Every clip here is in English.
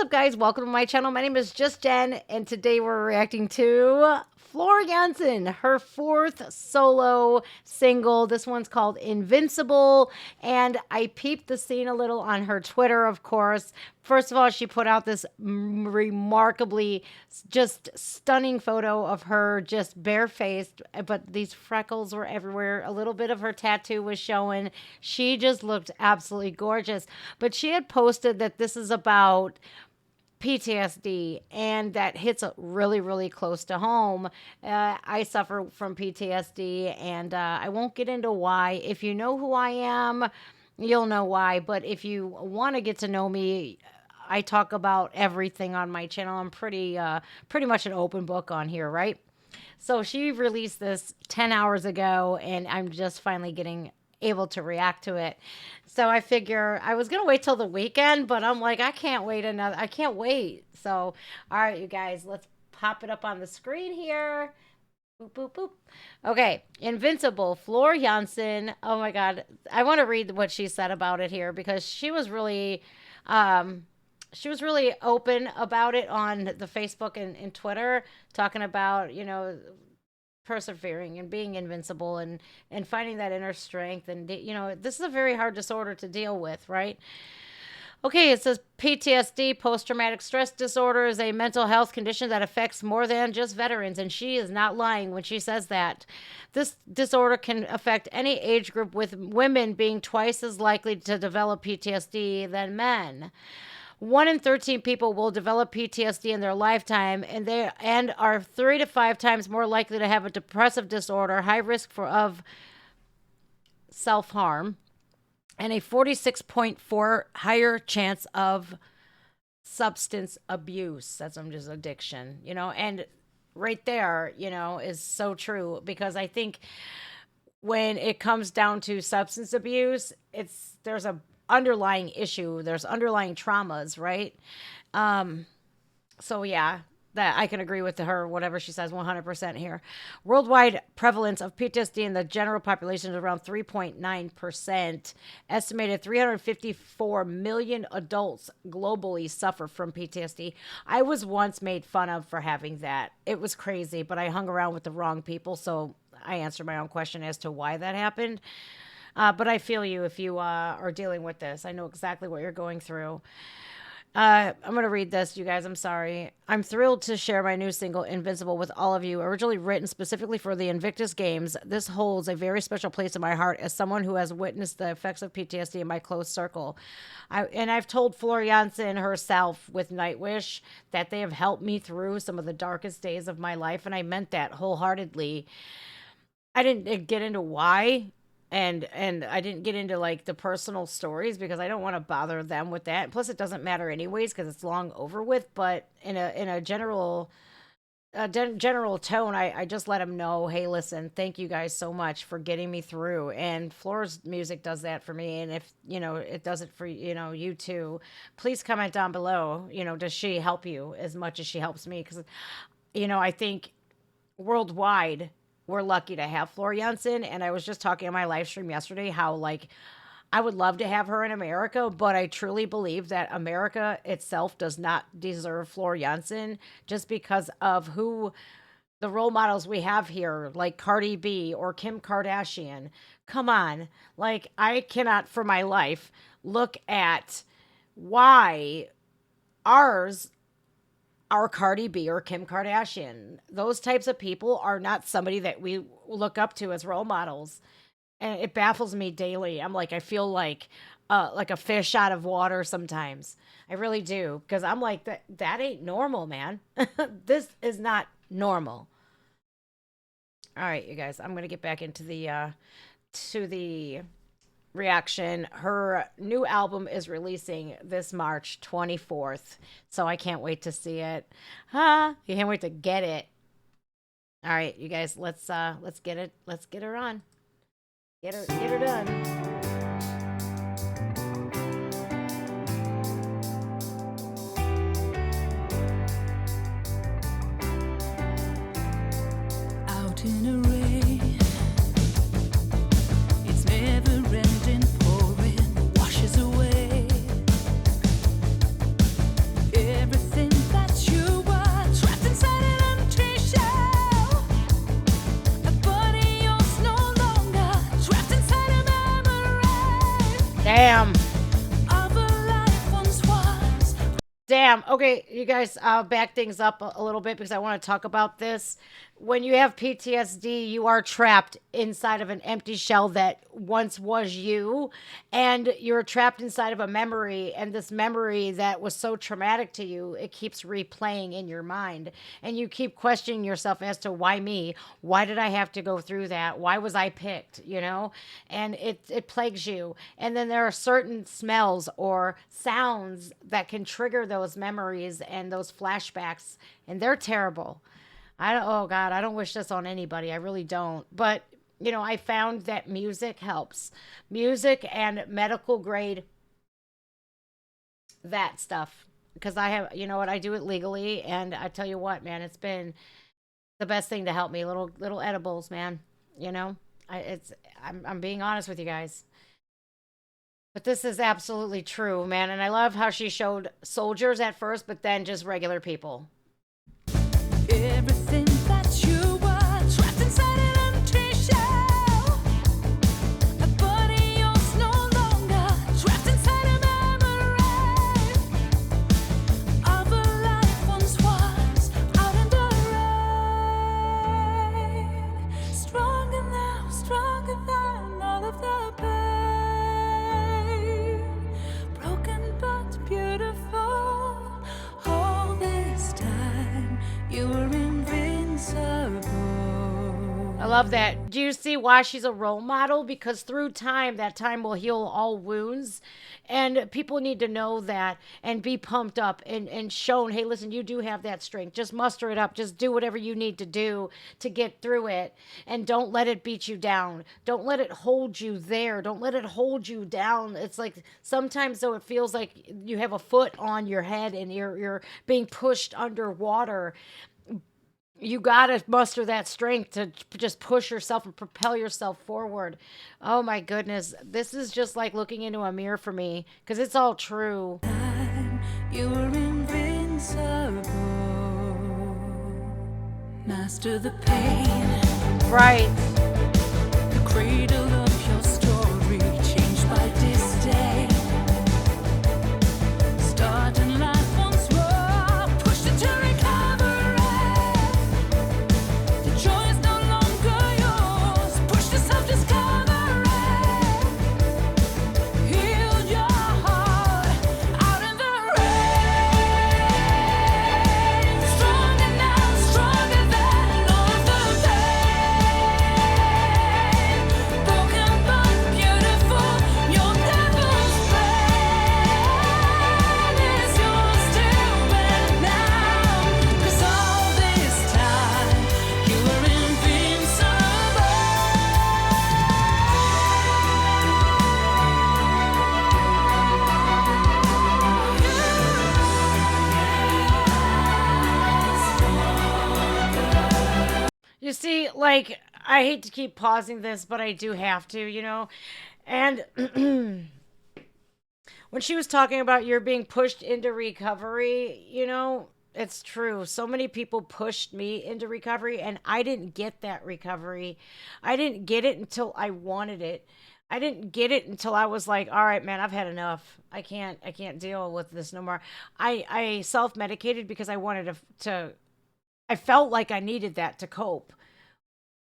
up, guys? Welcome to my channel. My name is Just Jen, and today we're reacting to Floor Jansen, her fourth solo single. This one's called Invincible, and I peeped the scene a little on her Twitter, of course. First of all, she put out this remarkably just stunning photo of her just barefaced, but these freckles were everywhere. A little bit of her tattoo was showing. She just looked absolutely gorgeous. But she had posted that this is about PTSD, and that hits really, really close to home. I suffer from PTSD, and I won't get into why. If you know who I am, you'll know why. But if you want to get to know me, I talk about everything on my channel. I'm pretty much an open book on here, right? So she released this 10 hours ago, and I'm just finally getting able to react to it. So I figure I was going to wait till the weekend, but I'm like, I can't wait. So, all right, you guys, let's pop it up on the screen here. Boop, boop, boop. Okay, Invincible, Floor Jansen. Oh my God. I want to read what she said about it here because she was really open about it on the Facebook and Twitter, talking about, persevering and being invincible and finding that inner strength. And this is a very hard disorder to deal with, right? Okay, it says PTSD, post-traumatic stress disorder, is a mental health condition that affects more than just veterans, and she is not lying when she says that. This disorder can affect any age group, with women being twice as likely to develop PTSD than men. 1 in 13 people will develop PTSD in their lifetime, and they are 3 to 5 times more likely to have a depressive disorder, high risk of self-harm, and a 46.4 higher chance of substance abuse. That's just addiction, and right there, is so true, because I think when it comes down to substance abuse, there's a underlying issue. There's underlying traumas, right? So yeah, that I can agree with her, whatever she says, 100% here. Worldwide prevalence of PTSD in the general population is around 3.9%. Estimated 354 million adults globally suffer from PTSD. I was once made fun of for having that. It was crazy, but I hung around with the wrong people, so I answered my own question as to why that happened. But I feel you if you are dealing with this. I know exactly what you're going through. I'm going to read this, you guys. I'm sorry. I'm thrilled to share my new single, Invincible, with all of you. Originally written specifically for the Invictus Games, this holds a very special place in my heart as someone who has witnessed the effects of PTSD in my close circle. I've told Floor Jansen herself with Nightwish that they have helped me through some of the darkest days of my life, and I meant that wholeheartedly. I didn't get into why. And I didn't get into like the personal stories because I don't want to bother them with that. Plus, it doesn't matter anyways because it's long over with. But in a general tone, I just let them know, hey, listen, thank you guys so much for getting me through. And Floor's music does that for me. And if it does it for you too, please comment down below. Does she help you as much as she helps me? Because I think worldwide, we're lucky to have Floor Jansen. And I was just talking on my live stream yesterday how, like, I would love to have her in America, but I truly believe that America itself does not deserve Floor Jansen just because of who the role models we have here, like Cardi B or Kim Kardashian. Come on. Like, I cannot for my life look at why ours are Cardi B or Kim Kardashian. Those types of people are not somebody that we look up to as role models. And it baffles me daily. I'm like, I feel like a fish out of water sometimes. I really do. Because I'm like, that ain't normal, man. This is not normal. All right, you guys, I'm going to get back into the reaction. Her new album is releasing this March 24th, so I can't wait to see it. You can't wait to get it. All right, you guys, let's get it. Let's get her on. Get her done. Out in a rain, it's never ending, pouring, washes away Damn. Okay, you guys, I'll back things up a little bit because I want to talk about this. When you have PTSD, you are trapped inside of an empty shell that once was you, and you're trapped inside of a memory. And this memory that was so traumatic to you, it keeps replaying in your mind. And you keep questioning yourself as to why me? Why did I have to go through that? Why was I picked? You know? And it plagues you. And then there are certain smells or sounds that can trigger those memories and those flashbacks, and they're terrible. I don't, oh God, I don't wish this on anybody. I really don't. But, I found that music helps. Music and medical grade, that stuff. Because I have, you know what, I do it legally. And I tell you what, man, it's been the best thing to help me. Little edibles, man. You know, I'm being honest with you guys. But this is absolutely true, man. And I love how she showed soldiers at first, but then just regular people. Everything that you were trapped inside an empty shell. A body yours no longer trapped inside a memory of a life once was out in the rain. Stronger than all of the pain. Broken but beautiful. All this time you were invincible. I love that. Do you see why she's a role model? Because through time, that time will heal all wounds. And people need to know that and be pumped up and shown, hey, listen, you do have that strength. Just muster it up. Just do whatever you need to do to get through it. And don't let it beat you down. Don't let it hold you there. Don't let it hold you down. It's like sometimes, though, it feels like you have a foot on your head and you're being pushed underwater. You gotta muster that strength to just push yourself and propel yourself forward. Oh my goodness, this is just like looking into a mirror for me because it's all true. You were invincible. Master the pain. Right. The cradle of your story changed by this day. Starting life once more, pushed into recovery. The joy is no longer yours. Push to self-discovery. Heal your heart out in the rain. Stronger now, stronger than all of the pain. Broken but beautiful, your devil's plan is yours to win now. 'Cause all this time you were invincible. You see, like, I hate to keep pausing this, but I do have to, And when she was talking about you're being pushed into recovery, it's true. So many people pushed me into recovery, and I didn't get that recovery. I didn't get it until I wanted it. I didn't get it until I was like, all right, man, I've had enough. I can't deal with this no more. I self-medicated because I wanted to I felt like I needed that to cope.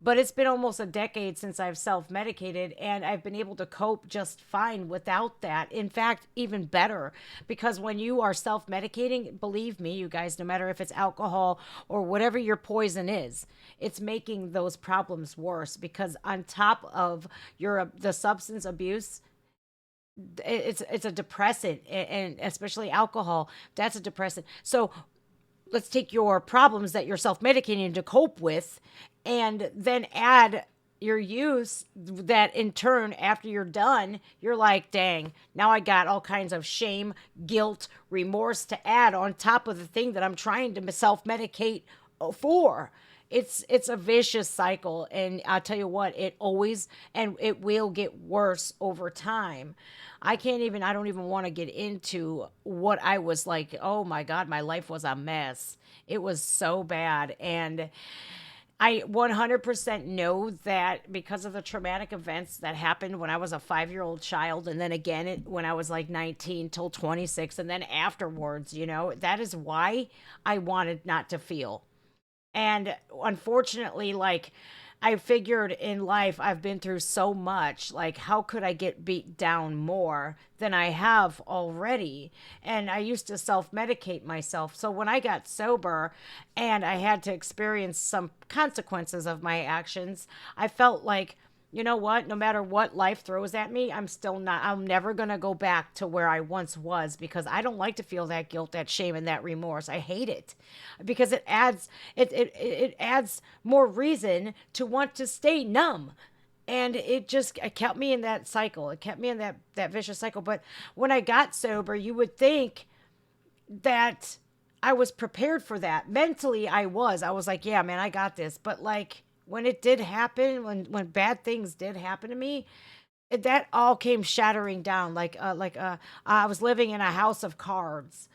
But it's been almost a decade since I've self medicated, and I've been able to cope just fine without that. In fact, even better, because when you are self medicating, believe me, you guys, no matter if it's alcohol or whatever your poison is, it's making those problems worse. Because on top of the substance abuse, it's a depressant, and especially alcohol, that's a depressant. So let's take your problems that you're self-medicating to cope with and then add your use that in turn after you're done you're like, dang, now I got all kinds of shame, guilt, remorse to add on top of the thing that I'm trying to self-medicate for. It's a vicious cycle, and I'll tell you what, it always and it will get worse over time. I don't even want to get into what I was like. Oh my God, my life was a mess. It was so bad. And I 100% know that because of the traumatic events that happened when I was a 5-year-old child, and then again when I was like 19 till 26, and then afterwards, that is why I wanted not to feel. And unfortunately, like, I figured in life I've been through so much. Like, how could I get beat down more than I have already? And I used to self medicate myself. So when I got sober and I had to experience some consequences of my actions, I felt like, you know what? No matter what life throws at me, I'm never going to go back to where I once was, because I don't like to feel that guilt, that shame, and that remorse. I hate it because it adds more reason to want to stay numb. And it kept me in that cycle. It kept me in that vicious cycle. But when I got sober, you would think that I was prepared for that. Mentally, I was like, yeah, man, I got this. But like, when it did happen, when bad things did happen to me, that all came shattering down. I was living in a house of cards,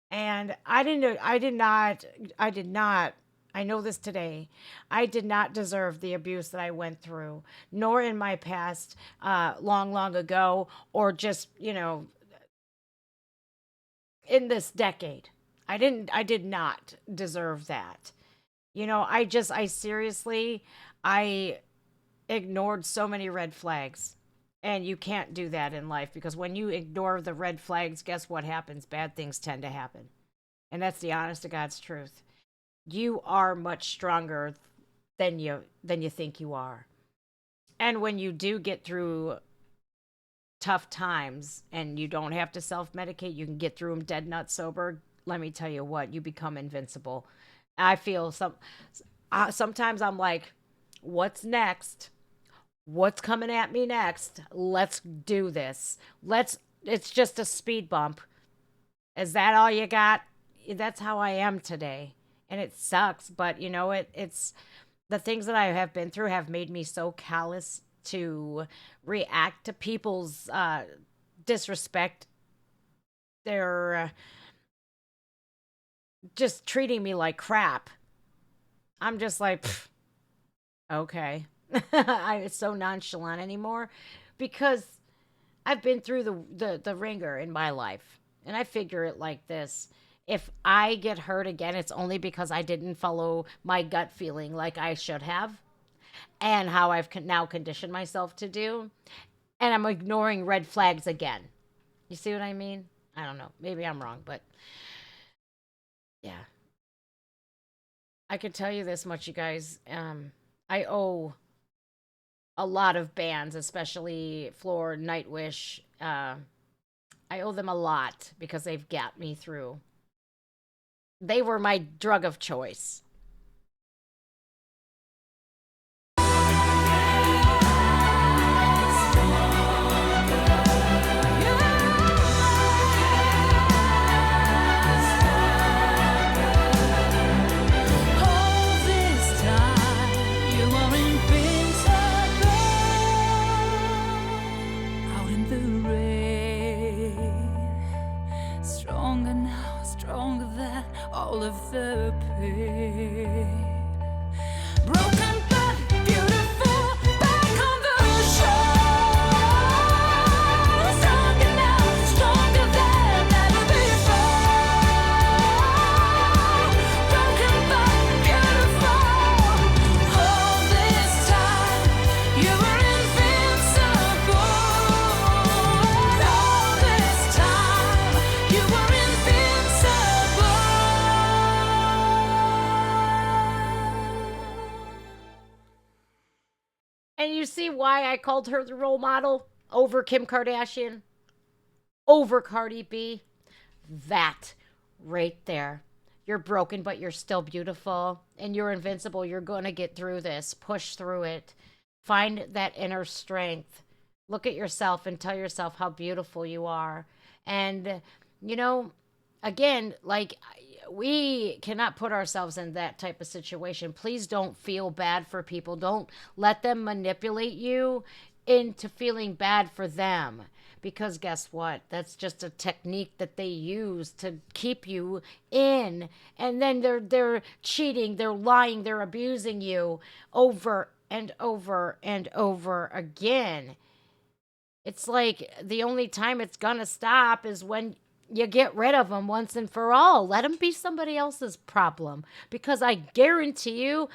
and I did not. I know this today. I did not deserve the abuse that I went through, nor in my past, long, long ago, or just, in this decade. I did not deserve that. I seriously, I ignored so many red flags. And you can't do that in life, because when you ignore the red flags, guess what happens? Bad things tend to happen. And that's the honest to God's truth. You are much stronger than you think you are. And when you do get through tough times and you don't have to self-medicate, you can get through them dead nut sober. Let me tell you what, you become invincible. I feel sometimes I'm like, what's next? What's coming at me next? Let's do this. It's just a speed bump. Is that all you got? That's how I am today. And it sucks, but it's the things that I have been through have made me so callous to react to people's disrespect. They're just treating me like crap. I'm just like, "Pff, okay." I'm so nonchalant anymore because I've been through the ringer in my life. And I figure it like this. If I get hurt again, it's only because I didn't follow my gut feeling like I should have, and how I've now conditioned myself to do. And I'm ignoring red flags again. You see what I mean? I don't know. Maybe I'm wrong, but yeah. I can tell you this much, you guys. I owe a lot of bands, especially Floor, Nightwish. I owe them a lot because they've got me through. They were my drug of choice. All this time you are invincible, out in the rain, stronger now, stronger than all of the pain. Broken but beautiful, back on the shore. Stronger now, stronger than ever before. Broken but beautiful. All this time you were invincible. All this time you were invincible. And you see why I called her the role model over Kim Kardashian, over Cardi B? That right there. You're broken, but you're still beautiful, and you're invincible. You're going to get through this. Push through it. Find that inner strength. Look at yourself and tell yourself how beautiful you are. And, you know, again, like, we cannot put ourselves in that type of situation. Please don't feel bad for people. Don't let them manipulate you into feeling bad for them, because guess what? That's just a technique that they use to keep you in, and then they're cheating, they're lying, they're abusing you over and over and over again. It's like the only time it's gonna stop is when you get rid of them once and for all. Let them be somebody else's problem, because I guarantee you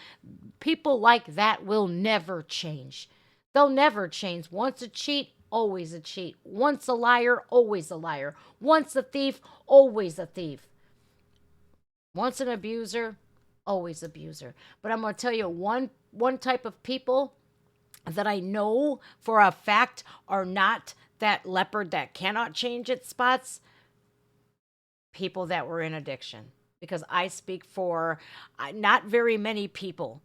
people like that will never change. They'll never change. Once a cheat, always a cheat. Once a liar, always a liar. Once a thief, always a thief. Once an abuser, always abuser. But I'm going to tell you one type of people that I know for a fact are not that leopard that cannot change its spots. People that were in addiction, because I speak for not very many people,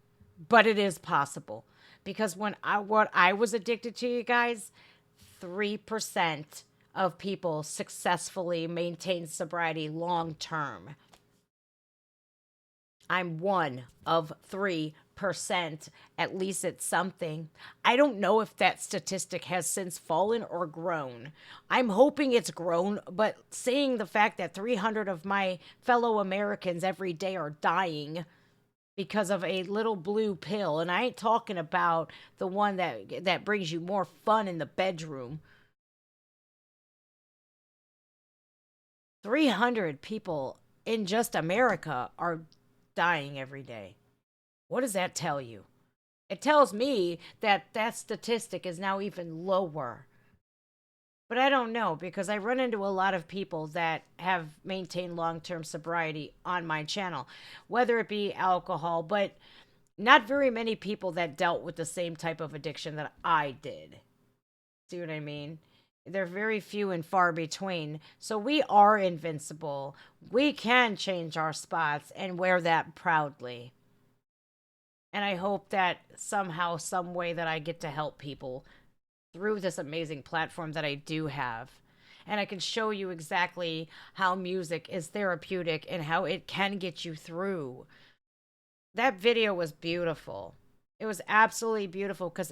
but it is possible. Because what I was addicted to, you guys, 3% of people successfully maintain sobriety long term. I'm one of 3%. At least it's something. I don't know if that statistic has since fallen or grown. I'm hoping it's grown, but seeing the fact that 300 of my fellow Americans every day are dying because of a little blue pill, and I ain't talking about the one that brings you more fun in the bedroom. 300 people in just America are dying every day. What does that tell you? It tells me that that statistic is now even lower. But I don't know, because I run into a lot of people that have maintained long term sobriety on my channel, whether it be alcohol, but not very many people that dealt with the same type of addiction that I did. See what I mean? They're very few and far between. So we are invincible. We can change our spots and wear that proudly. And I hope that somehow, some way, that I get to help people through this amazing platform that I do have. And I can show you exactly how music is therapeutic and how it can get you through. That video was beautiful. It was absolutely beautiful, because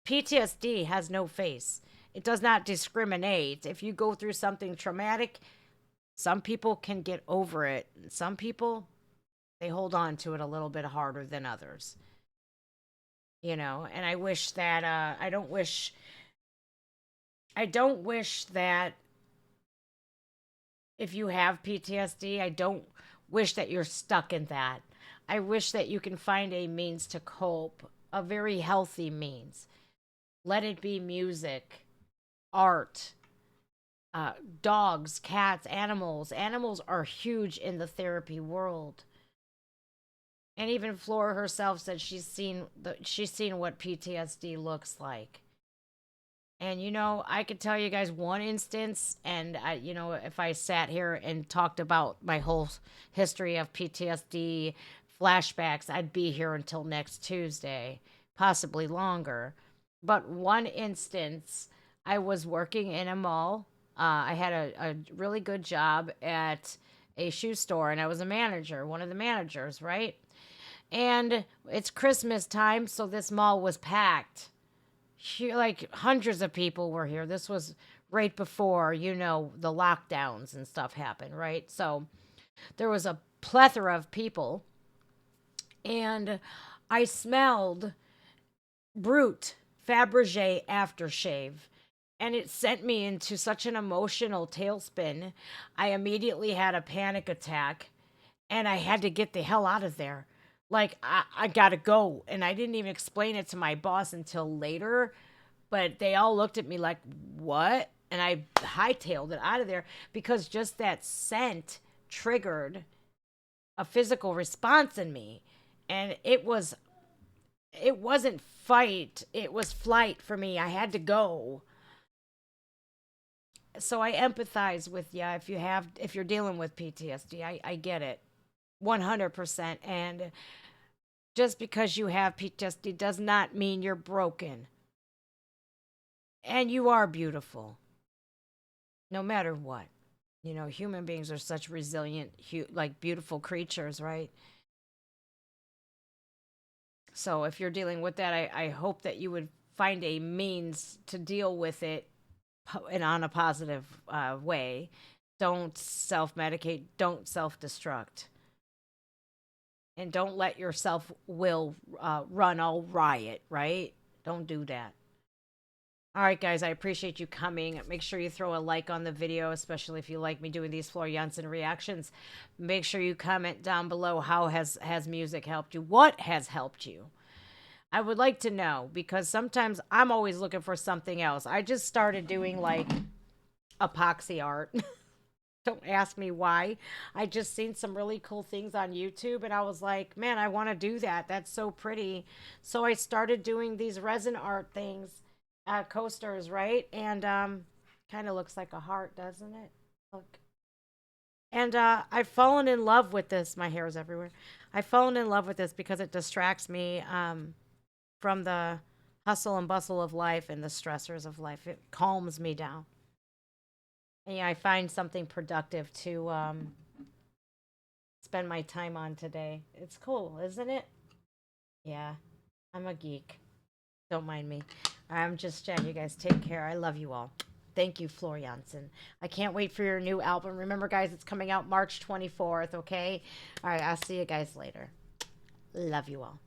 PTSD has no face. It does not discriminate. If you go through something traumatic, some people can get over it. Some people, they hold on to it a little bit harder than others. And I wish that I don't wish that if you have PTSD, I don't wish that you're stuck in that. I wish that you can find a means to cope, a very healthy means. Let it be music, art, dogs, cats, animals. Animals are huge in the therapy world. And even Floor herself said she's seen what PTSD looks like. And I could tell you guys one instance, and if I sat here and talked about my whole history of PTSD flashbacks, I'd be here until next Tuesday, possibly longer. But one instance, I was working in a mall. I had a really good job at a shoe store, and I was a manager, one of the managers, right? And it's Christmas time, so this mall was packed. Like hundreds of people were here. This was right before, the lockdowns and stuff happened, right? So there was a plethora of people, and I smelled Brute Fabergé aftershave, and it sent me into such an emotional tailspin. I immediately had a panic attack, and I had to get the hell out of there. Like, I gotta go. And I didn't even explain it to my boss until later, but they all looked at me like, what? And I hightailed it out of there, because just that scent triggered a physical response in me. And it wasn't fight, it was flight for me. I had to go. So I empathize with you if you're dealing with PTSD. I get it 100%. And just because you have PTSD does not mean you're broken. And you are beautiful, no matter what. Human beings are such resilient, like beautiful creatures, right? So if you're dealing with that, I hope that you would find a means to deal with it and on a positive way. Don't self medicate. Don't self destruct. And don't let your self will run all riot, right? Don't do that. All right, guys, I appreciate you coming. Make sure you throw a like on the video, especially if you like me doing these Floor Jansen reactions. Make sure you comment down below how has music helped you? What has helped you? I would like to know because sometimes I'm always looking for something else. I just started doing like epoxy art. Don't ask me why. I just seen some really cool things on YouTube and I was like, man, I want to do that. That's so pretty. So I started doing these resin art things, coasters, right? And kind of looks like a heart, doesn't it? Look. And I've fallen in love with this. My hair is everywhere. I've fallen in love with this because it distracts me from the hustle and bustle of life and the stressors of life. It calms me down. And yeah, I find something productive to spend my time on today. It's cool, isn't it? Yeah, I'm a geek. Don't mind me. I'm just Jen. You guys take care. I love you all. Thank you, Floor Jansen. I can't wait for your new album. Remember, guys, it's coming out March 24th, okay? All right, I'll see you guys later. Love you all.